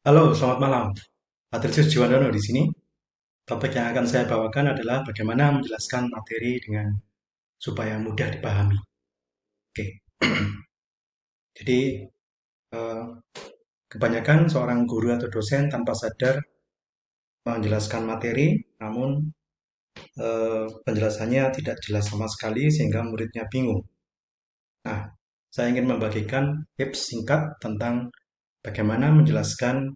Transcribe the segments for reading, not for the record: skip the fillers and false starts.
Halo, selamat malam. Patricius Jiwandono di sini. Topik yang akan saya bawakan adalah bagaimana menjelaskan materi dengan supaya mudah dipahami. Oke, jadi eh, kebanyakan seorang guru atau dosen tanpa sadar menjelaskan materi, namun penjelasannya tidak jelas sama sekali sehingga muridnya bingung. Nah, saya ingin membagikan tips singkat tentang bagaimana menjelaskan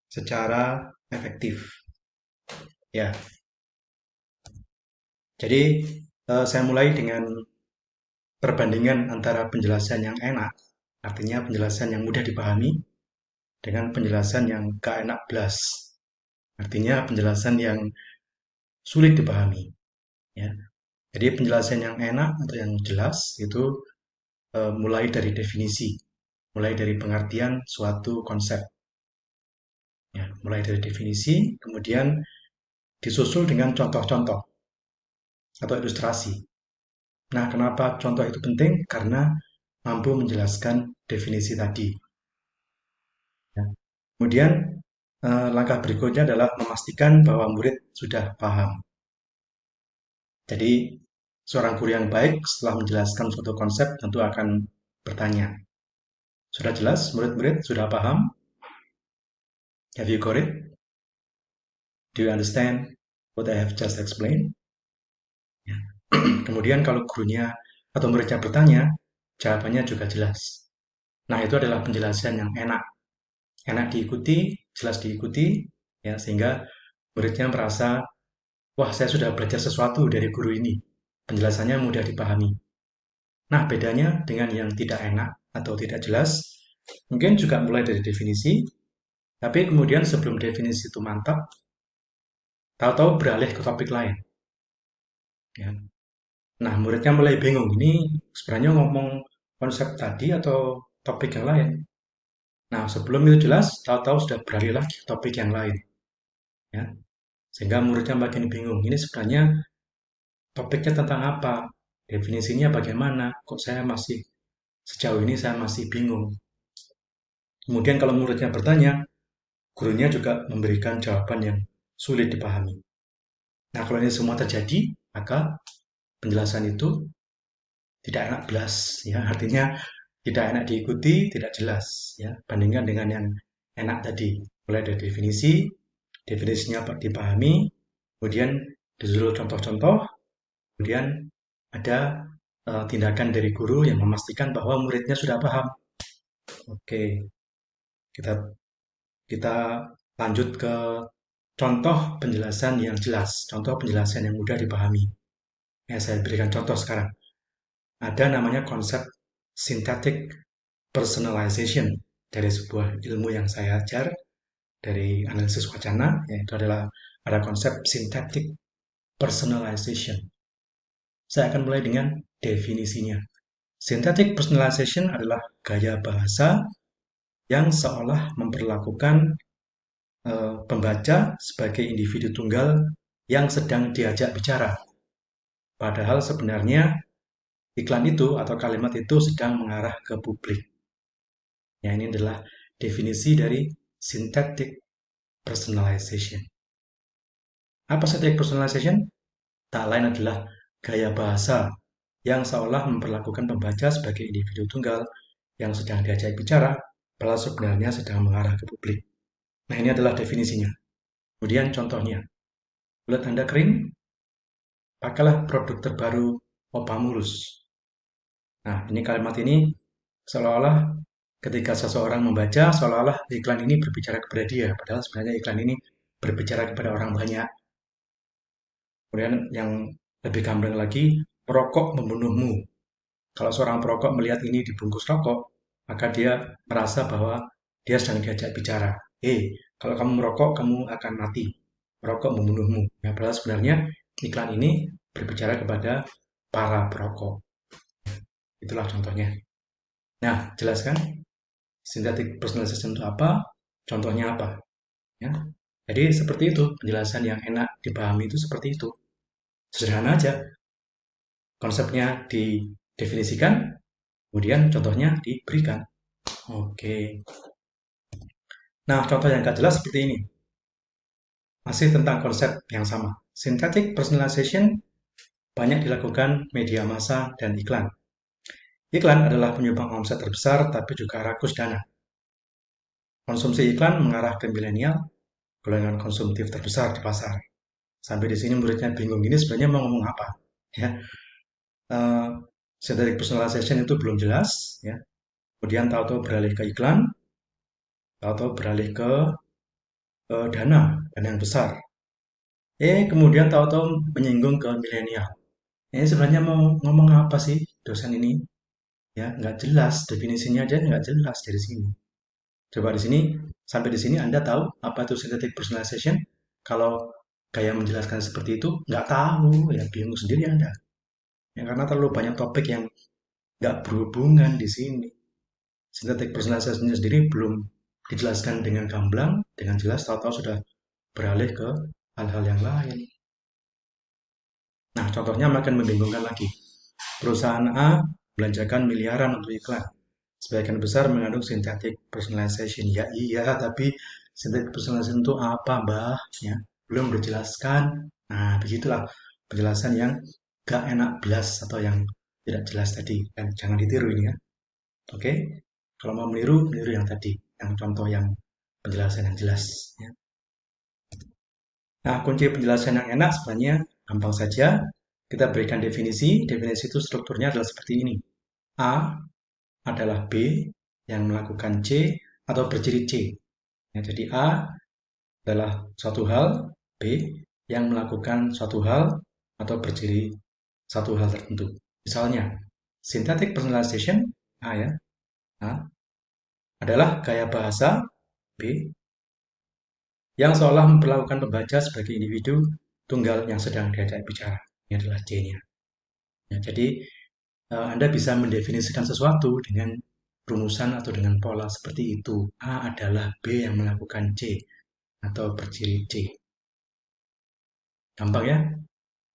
secara efektif. Ya, jadi saya mulai dengan perbandingan antara penjelasan yang enak, artinya penjelasan yang mudah dipahami, dengan penjelasan yang gak enak blas, artinya penjelasan yang sulit dipahami. Ya. Jadi penjelasan yang enak atau yang jelas itu mulai dari definisi, mulai dari pengertian suatu konsep. Ya. Mulai dari definisi, kemudian disusul dengan contoh-contoh atau ilustrasi. Nah, kenapa contoh itu penting? Karena mampu menjelaskan definisi tadi. Ya. Kemudian langkah berikutnya adalah memastikan bahwa murid sudah paham. Jadi, seorang guru yang baik setelah menjelaskan suatu konsep tentu akan bertanya, sudah jelas murid-murid sudah paham? Have you got it? Do you understand what I have just explained? Ya. Kemudian kalau gurunya atau muridnya bertanya, jawabannya juga jelas. Nah, itu adalah penjelasan yang enak. Enak diikuti, jelas diikuti, ya, sehingga muridnya merasa, wah, saya sudah belajar sesuatu dari guru ini. Penjelasannya mudah dipahami. Nah, bedanya dengan yang tidak enak atau tidak jelas, mungkin juga mulai dari definisi, tapi kemudian sebelum definisi itu mantap, tahu-tahu beralih ke topik lain. Ya. Nah, muridnya mulai bingung, ini sebenarnya ngomong konsep tadi atau topik yang lain. Nah, sebelum itu jelas, tahu-tahu sudah beralih lagi ke topik yang lain. Ya. Sehingga muridnya makin bingung, ini sebenarnya topiknya tentang apa? Definisinya bagaimana? Kok saya masih, sejauh ini saya masih bingung. Kemudian kalau muridnya bertanya, gurunya juga memberikan jawaban yang sulit dipahami. Nah, kalau ini semua terjadi, maka penjelasan itu tidak enak belas, ya. Artinya tidak enak diikuti, tidak jelas, ya. Bandingkan dengan yang enak tadi, mulai dari definisi, definisinya dipahami, kemudian disusul contoh-contoh, kemudian ada tindakan dari guru yang memastikan bahwa muridnya sudah paham. Oke, kita kita lanjut ke contoh penjelasan yang jelas, contoh penjelasan yang mudah dipahami. Ya, saya berikan contoh sekarang. Ada namanya konsep synthetic personalization dari sebuah ilmu yang saya ajar dari analisis wacana, yaitu adalah ada konsep synthetic personalization. Saya akan mulai dengan definisinya. Synthetic personalization adalah gaya bahasa yang seolah memperlakukan pembaca sebagai individu tunggal yang sedang diajak bicara. Padahal sebenarnya iklan itu atau kalimat itu sedang mengarah ke publik. Ya, ini adalah definisi dari synthetic personalization. Apa synthetic personalization? Tak lain adalah gaya bahasa yang seolah memperlakukan pembaca sebagai individu tunggal yang sedang diajak bicara, padahal sebenarnya sedang mengarah ke publik. Nah, ini adalah definisinya. Kemudian contohnya, kulit Anda kering, pakailah produk terbaru Opamulus. Nah, ini kalimat ini seolah-olah ketika seseorang membaca, seolah-olah iklan ini berbicara kepada dia, padahal sebenarnya iklan ini berbicara kepada orang banyak. Kemudian yang lebih gamblang lagi, perokok membunuhmu. Kalau seorang perokok melihat ini dibungkus rokok, maka dia merasa bahwa dia sedang diajak bicara. Kalau kamu merokok, kamu akan mati. Merokok membunuhmu. Ya, padahal sebenarnya iklan ini berbicara kepada para perokok. Itulah contohnya. Nah, jelaskan synthetic personalization itu apa, contohnya apa. Ya. Jadi seperti itu, penjelasan yang enak dipahami itu seperti itu. Sederhana aja, konsepnya didefinisikan, kemudian contohnya diberikan. Oke. Nah, contoh yang gak jelas seperti ini. Masih tentang konsep yang sama. Synthetic personalization banyak dilakukan media massa dan iklan. Iklan adalah penyumbang omset terbesar, tapi juga rakus dana. Konsumsi iklan mengarah ke milenial, golongan konsumtif terbesar di pasar. Sampai di sini muridnya bingung, ini sebenarnya mau ngomong apa? Ya, uh, synthetic personalization itu belum jelas, ya. Kemudian tahu-tahu beralih ke iklan, tahu-tahu beralih ke dana yang besar. Kemudian tahu-tahu menyinggung ke milenial. Ini sebenarnya mau ngomong apa sih dosen ini? Ya, nggak jelas definisinya aja nggak jelas dari sini. Coba di sini sampai di sini Anda tahu apa itu synthetic personalization? Kalau kayak menjelaskan seperti itu nggak tahu ya bingung sendiri Anda. Ya karena terlalu banyak topik yang nggak berhubungan di sini. Synthetic personalization sendiri belum dijelaskan dengan gamblang, dengan jelas tahu-tahu sudah beralih ke hal-hal yang lain. Nah, contohnya makin membingungkan lagi. Perusahaan A belanjakan miliaran untuk iklan. Sebagian besar mengandung synthetic personalization. Ya iya, tapi synthetic personalization itu apa, Mbah? Ya, belum dijelaskan. Nah, begitulah penjelasan yang gak enak belas atau yang tidak jelas tadi. Dan jangan ditiru ini ya. Oke? Kalau mau meniru, meniru yang tadi. Yang contoh yang penjelasan yang jelas. Ya. Nah, kunci penjelasan yang enak sebenarnya gampang saja. Kita berikan definisi. Definisi itu strukturnya adalah seperti ini. A adalah B yang melakukan C atau berciri C. Ya, jadi A adalah suatu hal, B yang melakukan suatu hal atau berciri satu hal tertentu. Misalnya, synthetic personalization A ya, A adalah gaya bahasa B yang seolah memperlakukan pembaca sebagai individu tunggal yang sedang diajak bicara. Ini adalah C-nya. Ya, jadi Anda bisa mendefinisikan sesuatu dengan rumusan atau dengan pola seperti itu. A adalah B yang melakukan C atau berciri C. Gampang ya?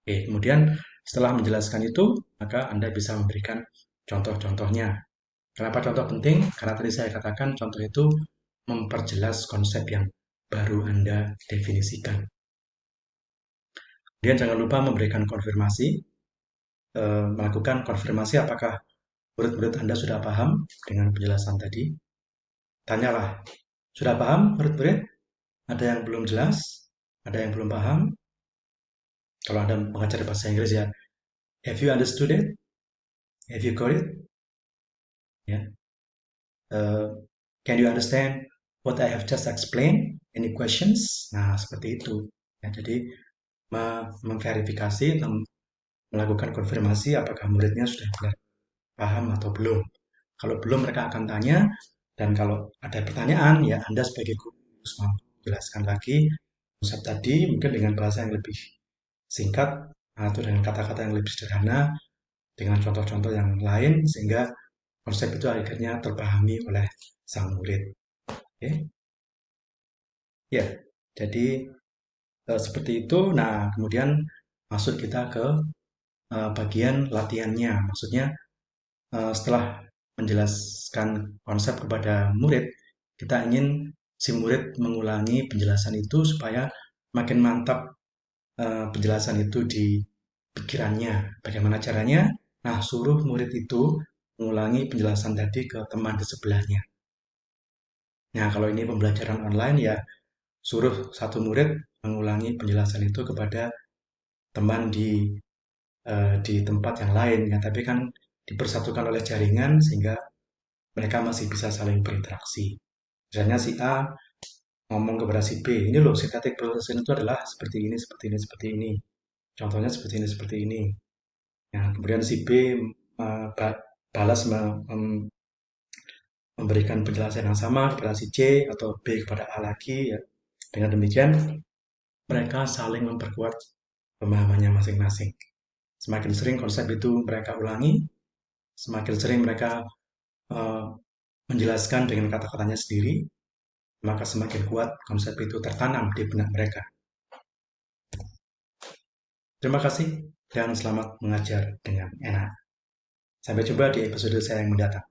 Oke, kemudian setelah menjelaskan itu, maka Anda bisa memberikan contoh-contohnya. Kenapa contoh penting? Karena tadi saya katakan contoh itu memperjelas konsep yang baru Anda definisikan. Kemudian jangan lupa memberikan konfirmasi, melakukan konfirmasi apakah murid-murid Anda sudah paham dengan penjelasan tadi. Tanyalah, sudah paham murid-murid? Ada yang belum jelas? Ada yang belum paham? Kalau Anda mengajar bahasa Inggris ya, have you understood it? Have you got it? Ya. Can you understand what I have just explained? Any questions? Nah, seperti itu. Ya, jadi memverifikasi, melakukan konfirmasi apakah muridnya sudah benar paham atau belum. Kalau belum, mereka akan tanya. Dan kalau ada pertanyaan, ya Anda sebagai guru harus mampu jelaskan lagi konsep tadi, mungkin dengan bahasa yang lebih singkat atau dengan kata-kata yang lebih sederhana, dengan contoh-contoh yang lain, sehingga konsep itu akhirnya terpahami oleh sang murid. Oke, ya. Jadi seperti itu. Nah, kemudian masuk kita ke bagian latihannya. Maksudnya setelah menjelaskan konsep kepada murid, kita ingin si murid mengulangi penjelasan itu supaya makin mantap penjelasan itu di pikirannya. Bagaimana caranya? Nah, suruh murid itu mengulangi penjelasan tadi ke teman di sebelahnya. Nah, kalau ini pembelajaran online ya suruh satu murid mengulangi penjelasan itu kepada teman di tempat yang lain ya, tapi kan dipersatukan oleh jaringan sehingga mereka masih bisa saling berinteraksi. Misalnya si A ngomong kepada si B, ini loh synthetic processing itu adalah seperti ini, seperti ini, seperti ini. Contohnya seperti ini, seperti ini. Nah, kemudian si B balas memberikan penjelasan yang sama kepada si C atau B kepada A lagi ya. Dengan demikian mereka saling memperkuat pemahamannya masing-masing. Semakin sering konsep itu mereka ulangi, semakin sering mereka uh, menjelaskan dengan kata-katanya sendiri, maka semakin kuat konsep itu tertanam di benak mereka. Terima kasih dan selamat mengajar dengan enak. Sampai jumpa di episode saya yang mendatang.